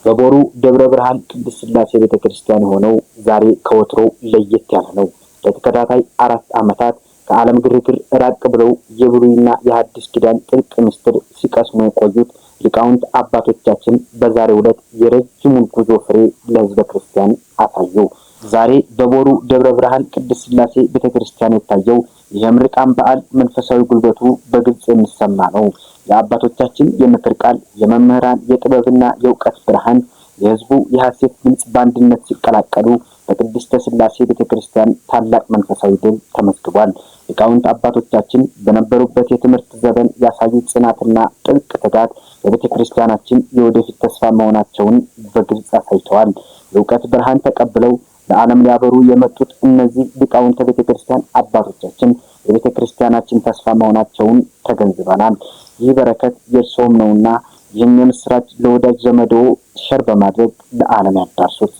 በቦሩ ደብረ ብርሃን ቅድስት ሥላሴ ቤተክርስቲያን ሆነው ዛሬ ከወትሮ ለየት ያለ ነው። ለተከታታይ 4 ዓመታት ከዓለም ግርግር ራቅ ብለው የብሉይና የሐዲስ ኪዳን ጥልቅ ምስጢር ሲቀስሙ የቆዩት ሊቃውንት አባቶቻችን በዛሬው ዕለት የረጅሙን ጉዞ ፍሬ ለሕዝበ ክርስቲያን አሳዩ። ዛሬ በቦሩ ደብረ ብርሃን ቅድስት ሥላሴ ቤተክርስቲያን የታየው የምርቃን በዓል መንፈሳዊ ጉልበቱ በግልጽ የሚሰማ ነው። የአባቶቻችን የምክር ቃል፣ የመምህራን የጥበብና የእውቀት ብርሃን፣ የሕዝቡ የሐሴት ድምጽ በአንድነት ሲቀላቀሉ በቅድስተ ሥላሴ ቤተክርስቲያን ታላቅ መንፈሳዊ ድል ተመዝግቧል። ሊቃውንት አባቶቻችን በነበሩበት የትምህርት ዘመን ያሳዩት ጽናትና ጥልቅ ትጋት ለቤተክርስቲያናችን የወደፊት ተስፋ መሆናቸውን በግልጽ አሳይተዋል። የእውቀት ብርሃን ተቀብለው ለዓለም ሊያበሩ የመጡት እነዚህ ሊቃውንተ ቤተክርስቲያን አባቶቻችን የቤተክርስቲያናችን ተስፋ መሆናቸውን ተገንዝበናል። ይህ በረከት የእርሶም ነውና ይህን ምስራች ለወዳጅ ዘመዶ ሸር በማድረግ ለዓለም ያዳርሱት።